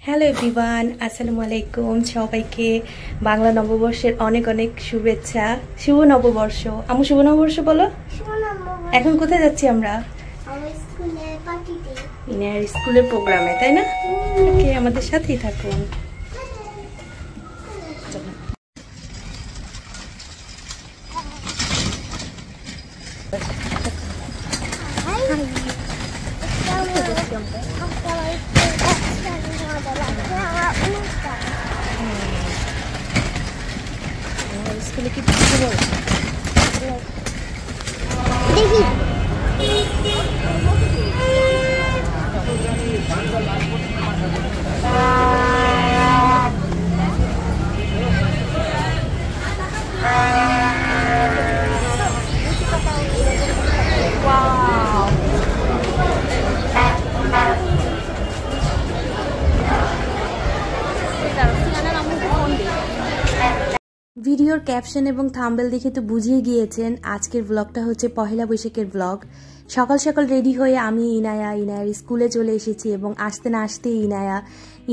Hello everyone, আসসালামু আলাইকুম। সবাইকে বাংলা নববর্ষের অনেক অনেক শুভেচ্ছা। শুভ নববর্ষ। আমু শুভ নববর্ষ বলো। এখন কোথায় যাচ্ছি আমরা? ইনার স্কুলের প্রোগ্রামে, তাই না? ওকে, আমাদের সাথেই থাকুন। স্কুলে কি দেখি ভিডিওর ক্যাপশন এবং থাম্বনেল দেখে তো বুঝিয়ে গিয়েছেন আজকের ব্লগটা হচ্ছে পহেলা বৈশাখের ব্লগ। সকাল সকাল রেডি হয়ে আমি ইনায়ার স্কুলে চলে এসেছি এবং আসতে না আসতেই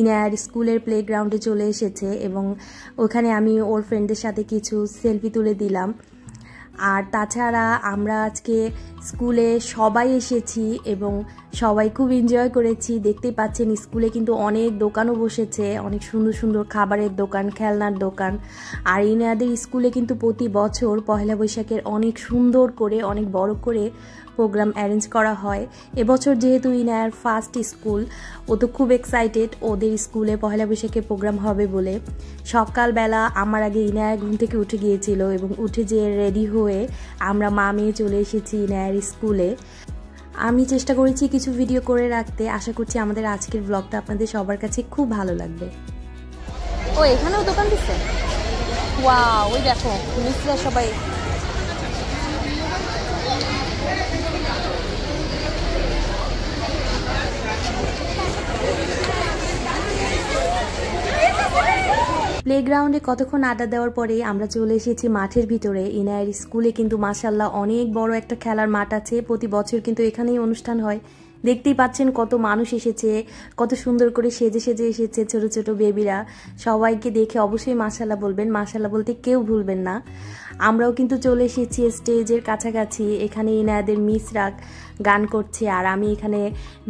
ইনায়ার স্কুলের প্লেগ্রাউন্ডে চলে এসেছে এবং ওখানে আমি ওর ফ্রেন্ডদের সাথে কিছু সেলফি তুলে দিলাম। আর তাছাড়া আমরা আজকে স্কুলে সবাই এসেছি এবং সবাই খুব এনজয় করেছি। দেখতেই পাচ্ছেন স্কুলে কিন্তু অনেক দোকানও বসেছে, অনেক সুন্দর সুন্দর খাবারের দোকান, খেলনার দোকান। আর ইনায়াদের স্কুলে কিন্তু প্রতি বছর পহেলা বৈশাখের অনেক সুন্দর করে, অনেক বড় করে প্রোগ্রাম অ্যারেঞ্জ করা হয়। এবছর যেহেতু ইনায়ার ফার্স্ট স্কুল, ও তো খুব এক্সাইটেড ওদের স্কুলে পহেলা বৈশাখের প্রোগ্রাম হবে বলে। সকালবেলা আমার আগে ইনায়া ঘুম থেকে উঠে গিয়েছিল এবং উঠে যেয়ে রেডি হয়ে আমরা মা মেয়ে চলে এসেছি ইনায়ার স্কুলে। আমি চেষ্টা করেছি কিছু ভিডিও করে রাখতে। আশা করছি আমাদের আজকের ব্লগটা আপনাদের সবার কাছে খুব ভালো লাগবে। ও এখানেও দোকান দিচ্ছে, ওয়াও! ওই দেখো মিস্ত্রিরা সবাই। প্লেগ্রাউন্ডে কতক্ষণ আড্ডা দেওয়ার পরে আমরা চলে এসেছি মাঠের ভিতরে। ইনায়ার স্কুলে কিন্তু মাশাআল্লাহ অনেক বড় একটা খেলার মাঠ আছে। প্রতি বছর কিন্তু এখানেই অনুষ্ঠান হয়। দেখতেই পাচ্ছেন কত মানুষ এসেছে, কত সুন্দর করে সেজে সেজে এসেছে ছোট ছোট বেবিরা। সবাইকে দেখে অবশ্যই মাশাআল্লাহ বলবেন, মাশাআল্লাহ বলতে কেউ ভুলবেন না। আমরাও কিন্তু চলে এসেছি স্টেজের কাছাকাছি। এখানে ইনায়াদের মিসরা গান করছে আর আমি এখানে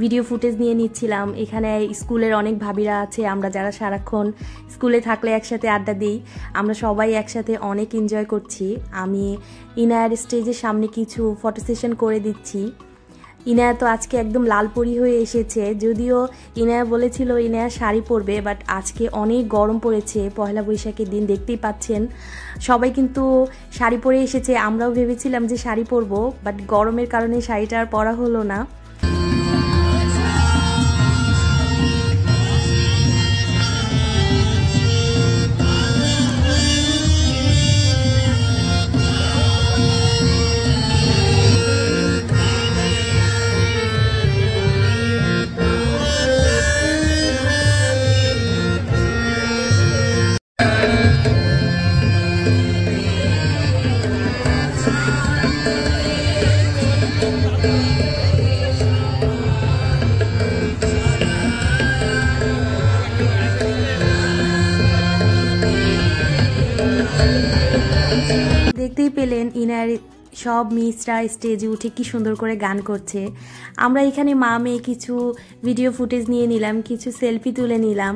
ভিডিও ফুটেজ নিয়ে নিচ্ছিলাম। এখানে স্কুলের অনেক ভাবিরা আছে, আমরা যারা সারাক্ষণ স্কুলে থাকলে একসাথে আড্ডা দিই, আমরা সবাই একসাথে অনেক এনজয় করছি। আমি ইনায়ার স্টেজের সামনে কিছু ফটো সেশন করে দিচ্ছি। ইনায়া তো আজকে একদম লালপরি হয়ে এসেছে। যদিও ইনায়া বলেছিল ইনায়া শাড়ি পরবে, বাট আজকে অনেক গরম পড়েছে পয়লা বৈশাখের দিন। দেখতেই পাচ্ছেন সবাই কিন্তু শাড়ি পরে এসেছে। আমরাও ভেবেছিলাম যে শাড়ি পরবো, বাট গরমের কারণে শাড়িটা আর পরা হলো না। দেখতেই পেলেন ইনার সব মিসরা স্টেজে উঠে কি সুন্দর করে গান করছে। আমরা এখানে মা মেয়ে কিছু ভিডিও ফুটেজ নিয়ে নিলাম, কিছু সেলফি তুলে নিলাম,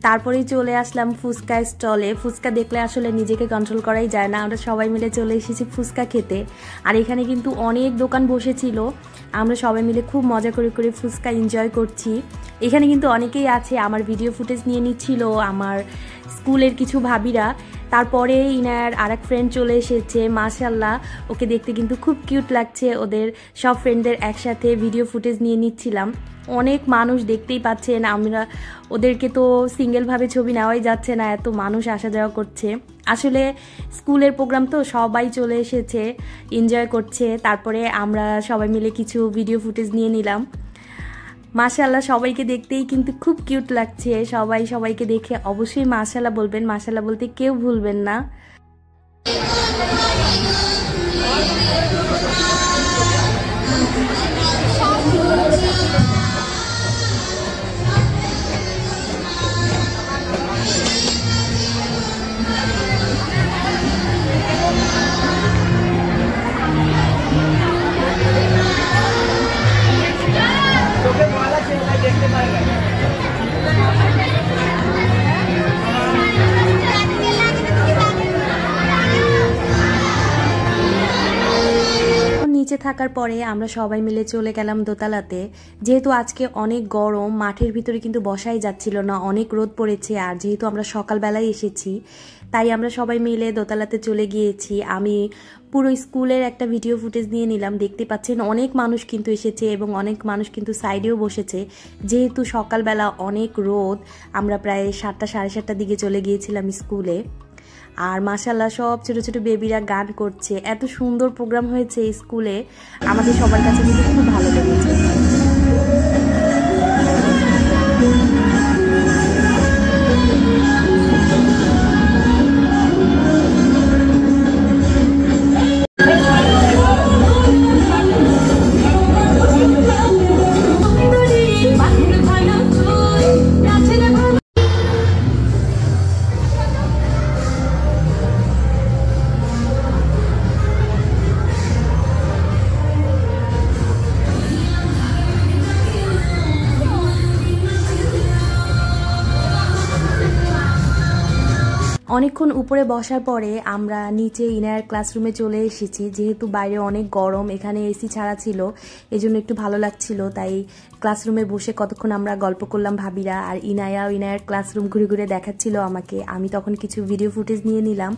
তারপরেই চলে আসলাম ফুচকা স্টলে। ফুচকা দেখলে আসলে নিজেকে কন্ট্রোল করাই যায় না, আমরা সবাই মিলে চলে এসেছি ফুচকা খেতে। আর এখানে কিন্তু অনেক দোকান বসেছিল, আমরা সবাই মিলে খুব মজা করে করে ফুচকা এনজয় করছি। এখানে কিন্তু অনেকেই আছে আমার ভিডিও ফুটেজ নিয়ে নিচ্ছিল, আমার স্কুলের কিছু ভাবিরা। তারপরে ইনার আরেক ফ্রেন্ড চলে এসেছে, মাশাআল্লাহ ওকে দেখতে কিন্তু খুব কিউট লাগছে। ওদের সব ফ্রেন্ডদের একসাথে ভিডিও ফুটেজ নিয়ে নিচ্ছিলাম। অনেক মানুষ দেখতেই পাচ্ছেন, আমরা ওদেরকে তো সিঙ্গেলভাবে ছবি নেওয়াই যাচ্ছে না, এত মানুষ আসা যাওয়া করছে। আসলে স্কুলের প্রোগ্রাম তো সবাই চলে এসেছে, এনজয় করছে। তারপরে আমরা সবাই মিলে কিছু ভিডিও ফুটেজ নিয়ে নিলাম। মাশাআল্লাহ সবাইকে দেখতেই কিন্তু খুব কিউট লাগছে। সবাই সবাইকে দেখে অবশ্যই মাশাআল্লাহ বলবেন, মাশাআল্লাহ বলতে কেউ ভুলবেন না। নিচে থাকার পরে আমরা সবাই মিলে চলে গেলাম দোতলাতে। যেহেতু আজকে অনেক গরম, মাঠের ভিতরে কিন্তু বসাই যাচ্ছিল না, অনেক রোদ পড়েছে। আর যেহেতু আমরা সকালবেলায় এসেছি, তাই আমরা সবাই মিলে দোতলাতে চলে গিয়েছি। আমি পুরো স্কুলের একটা ভিডিও ফুটেজ নিয়ে নিলাম। দেখতে পাচ্ছেন অনেক মানুষ কিন্তু এসেছে এবং অনেক মানুষ কিন্তু সাইডেও বসেছে। যেহেতু সকালবেলা অনেক রোদ, আমরা প্রায় 7টা সাড়ে 7টার দিকে চলে গিয়েছিলাম স্কুলে। আর মাশাআল্লাহ সব ছোট ছোট বেবিরা গান করছে, এত সুন্দর প্রোগ্রাম হয়েছে স্কুলে, আমাদের সবার কাছে কিন্তু খুব ভালো লেগেছে। অনেকক্ষণ উপরে বসার পরে আমরা নিচে ইনার ক্লাসরুমে চলে এসেছি। যেহেতু বাইরে অনেক গরম, এখানে এসি ছাড়া ছিল, এজন্য একটু ভালো লাগছিল। তাই ক্লাসরুমে বসে কতক্ষণ আমরা গল্প করলাম ভাবিরা। আর ইনায়ার ক্লাসরুম ঘুরে ঘুরে দেখাচ্ছিল আমাকে, আমি তখন কিছু ভিডিও ফুটেজ নিয়ে নিলাম।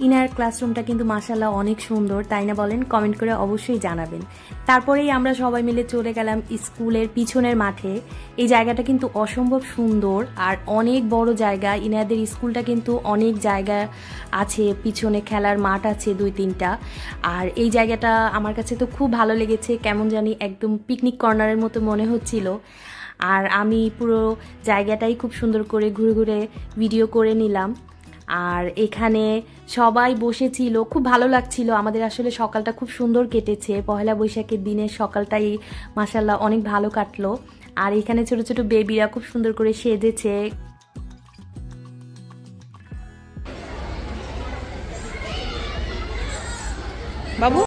ইনার ক্লাসরুমটা কিন্তু মাশাআল্লাহ অনেক সুন্দর, তাই না বলেন? কমেন্ট করে অবশ্যই জানাবেন। তারপরেই আমরা সবাই মিলে চলে গেলাম স্কুলের পিছনের মাঠে। এই জায়গাটা কিন্তু অসম্ভব সুন্দর আর অনেক বড় জায়গা। ইনাদের স্কুলটা কিন্তু অনেক জায়গা আছে, পিছনে খেলার মাঠ আছে 2-3টা। আর এই জায়গাটা আমার কাছে তো খুব ভালো লেগেছে, কেমন জানি একদম পিকনিক কর্নারের মতো মনে হচ্ছিল। আর আমি পুরো জায়গাটাই খুব সুন্দর করে ঘুরে ঘুরে ভিডিও করে নিলাম। আর এখানে সবাই বসেছিল, খুব ভালো লাগছিল। আমাদের আসলে সকালটা খুব সুন্দর কেটেছে, পহেলা বৈশাখের দিনের সকালটাই মাশাআল্লাহ অনেক ভালো কাটলো। আর এখানে ছোট ছোট বেবিরা খুব সুন্দর করে সেজেছে। বাবু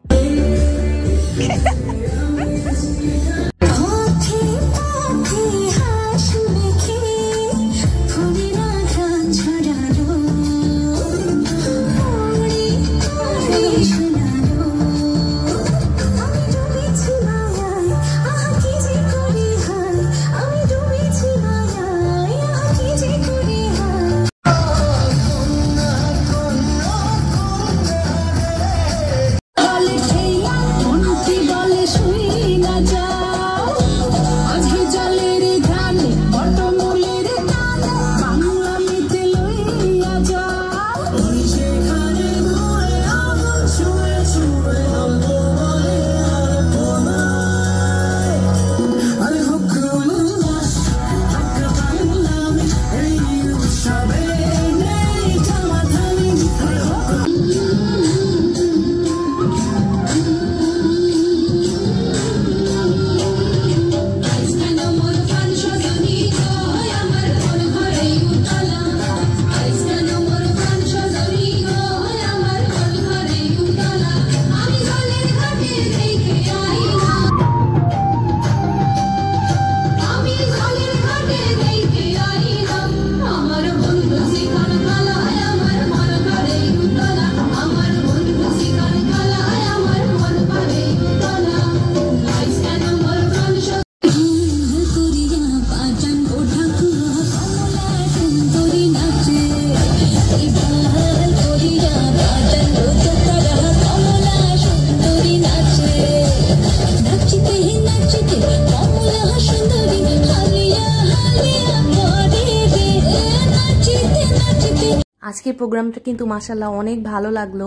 আজকের প্রোগ্রামটা কিন্তু মাশাআল্লাহ অনেক ভালো লাগলো।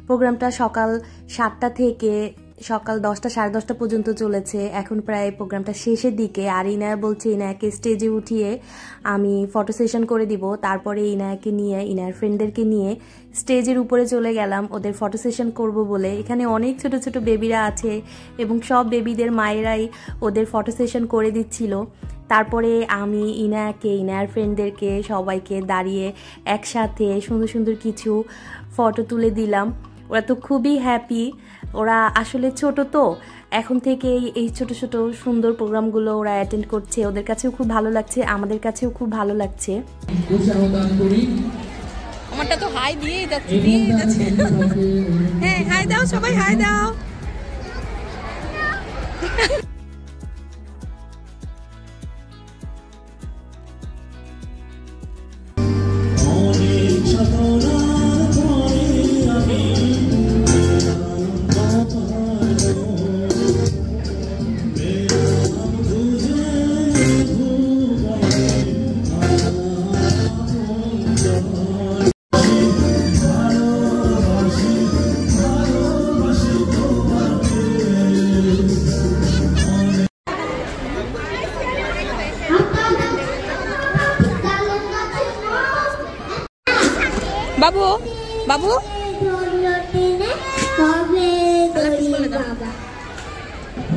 প্রোগ্রামটা সকাল 7টা থেকে সকাল 10টা 10:30 পর্যন্ত চলেছে। এখন প্রায় প্রোগ্রামটা শেষের দিকে। আর ইনায়া বলছে ইনায়াকে স্টেজে উঠিয়ে আমি ফটো সেশন করে দিব। তারপরে ইনায়াকে নিয়ে ইনায়ার ফ্রেন্ডদেরকে নিয়ে স্টেজের উপরে চলে গেলাম ওদের ফটো সেশন করব বলে। এখানে অনেক ছোট ছোট বেবিরা আছে এবং সব বেবিদের মায়েরাই ওদের ফটো সেশন করে দিচ্ছিল। তারপরে আমি ইনায়াকে ইনায়ার ফ্রেন্ডদেরকে সবাইকে দাঁড়িয়ে একসাথে সুন্দর সুন্দর কিছু ফটো তুলে দিলাম। ওরা তো খুবই হ্যাপি। ওরা আসলে ছোট তো, এখন থেকে এই ছোট ছোট সুন্দর প্রোগ্রামগুলো ওরা অ্যাটেন্ড করছে। ওদের কাছেও খুব ভালো লাগছে, আমাদের কাছেও খুব ভালো লাগছে। আমারটা তো হাই দিয়েই যাচ্ছে। হ্যাঁ, হাই দাও সবাই, হাই দাও। বাবু বাবু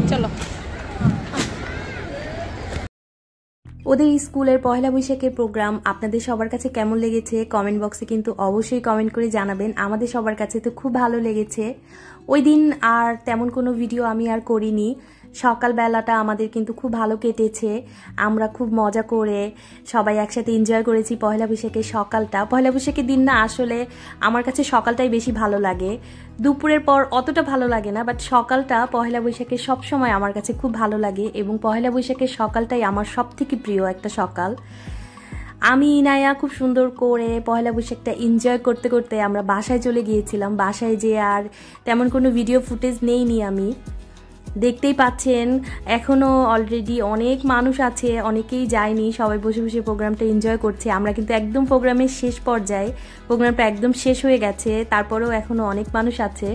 চলো। ওদের স্কুলের পয়লা বৈশাখের প্রোগ্রাম আপনাদের সবার কাছে কেমন লেগেছে কমেন্ট বক্সে কিন্তু অবশ্যই কমেন্ট করে জানাবেন। আমাদের সবার কাছে তো খুব ভালো লেগেছে। ওই দিন আর তেমন কোনো ভিডিও আমি আর করিনি। সকালবেলাটা আমাদের কিন্তু খুব ভালো কেটেছে। আমরা খুব মজা করে সবাই একসাথে এনজয় করেছি পয়লা বৈশাখের সকালটা। পয়লা বৈশাখের দিন না আসলে আমার কাছে সকালটাই বেশি ভালো লাগে, দুপুরের পর অতটা ভালো লাগে না, বাট সকালটা পয়লা বৈশাখের সবসময় আমার কাছে খুব ভালো লাগে এবং পয়লা বৈশাখের সকালটাই আমার সব থেকে প্রিয় একটা সকাল। আমি ইনায়া খুব সুন্দর করে পয়লা বৈশাখটা এনজয় করতে করতে আমরা বাসায় চলে গিয়েছিলাম। বাসায় যেয়ে আর তেমন কোনো ভিডিও ফুটেজ নেইনি আমি। দেখতেই পাচ্ছেন এখনও অলরেডি অনেক মানুষ আছে, অনেকেই যায়নি, সবাই বসে বসে প্রোগ্রামটা এনজয় করছে। আমরা কিন্তু একদম প্রোগ্রামের শেষ পর্যায়ে, প্রোগ্রামটা একদম শেষ হয়ে গেছে, তারপরেও এখনও অনেক মানুষ আছে।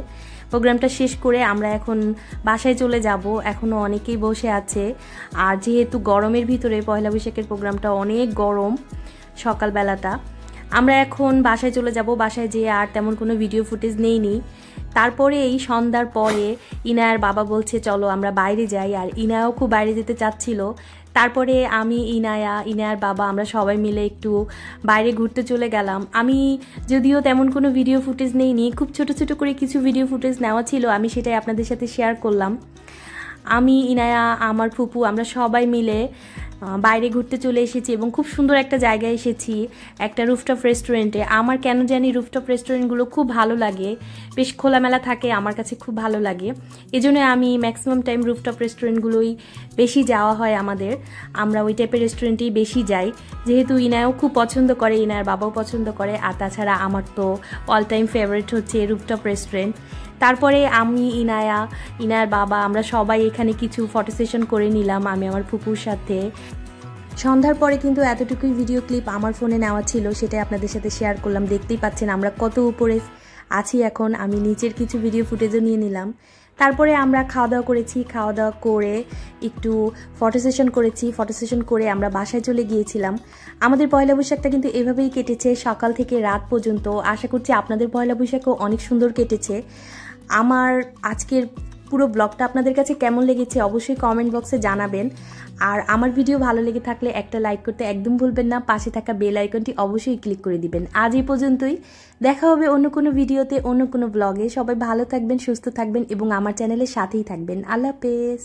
প্রোগ্রামটা শেষ করে আমরা এখন বাসায় চলে যাব। এখনও অনেকেই বসে আছে। আর যেহেতু গরমের ভিতরে পয়লা বৈশাখের প্রোগ্রামটা অনেক গরম সকালবেলাটা, আমরা এখন বাসায় চলে যাব। বাসায় যেয়ে আর তেমন কোনো ভিডিও ফুটেজ নেইনি। তারপরে এই সন্ধ্যার পরে ইনায়ার বাবা বলছে চলো আমরা বাইরে যাই, আর ইনায়াও খুব বাইরে যেতে চাচ্ছিল। তারপরে আমি ইনায়ার বাবা আমরা সবাই মিলে একটু বাইরে ঘুরতে চলে গেলাম। আমি যদিও তেমন কোনো ভিডিও ফুটেজ নেইনি, খুব ছোট ছোট করে কিছু ভিডিও ফুটেজ নেওয়া ছিল, আমি সেটাই আপনাদের সাথে শেয়ার করলাম। আমি ইনায়া আমার ফুপু আমরা সবাই মিলে বাইরে ঘুরতে চলে এসেছি এবং খুব সুন্দর একটা জায়গায় এসেছি, একটা রুফটপ রেস্টুরেন্টে। আমার কেন জানি রুফটপ রেস্টুরেন্টগুলো খুব ভালো লাগে, বেশ খোলামেলা থাকে, আমার কাছে খুব ভালো লাগে। এজন্য আমি ম্যাক্সিমাম টাইম রুফটপ রেস্টুরেন্টগুলোই বেশি যাওয়া হয় আমাদের। আমরা ওই টাইপের রেস্টুরেন্টেই বেশি যাই, যেহেতু ইনায়াও খুব পছন্দ করে, ইনায়ার বাবাও পছন্দ করে। আর তাছাড়া আমার তো অল টাইম ফেভারিট হচ্ছে রুফটপ রেস্টুরেন্ট। তারপরে আমি ইনায়ার বাবা আমরা সবাই এখানে কিছু ফটো সেশন করে নিলাম আমি আমার ফুপুর সাথে। সন্ধ্যার পরে কিন্তু এতটুকুই ভিডিও ক্লিপ আমার ফোনে নেওয়া ছিল, সেটাই আপনাদের সাথে শেয়ার করলাম। দেখতেই পাচ্ছেন আমরা কত উপরে আছি এখন। আমি নিচের কিছু ভিডিও ফুটেজও নিয়ে নিলাম। তারপরে আমরা খাওয়া দাওয়া করেছি, খাওয়া দাওয়া করে একটু ফটো সেশন করেছি। ফটো সেশন করে আমরা বাসায় চলে গিয়েছিলাম। আমাদের পয়লা বৈশাখটা কিন্তু এভাবেই কেটেছে সকাল থেকে রাত পর্যন্ত। আশা করছি আপনাদের পয়লা বৈশাখও অনেক সুন্দর কেটেছে। আমার আজকের পুরো ব্লগটা আপনাদের কাছে কেমন লেগেছে অবশ্যই কমেন্ট বক্সে জানাবেন। আর আমার ভিডিও ভালো লেগে থাকলে একটা লাইক করতে একদম ভুলবেন না, পাশে থাকা বেল আইকনটি অবশ্যই ক্লিক করে দিবেন। আজ এই পর্যন্তই, দেখা হবে অন্য কোনো ভিডিওতে, অন্য কোনো ব্লগে। সবাই ভালো থাকবেন, সুস্থ থাকবেন এবং আমার চ্যানেলের সাথেই থাকবেন। আল্লাহ হাফেজ।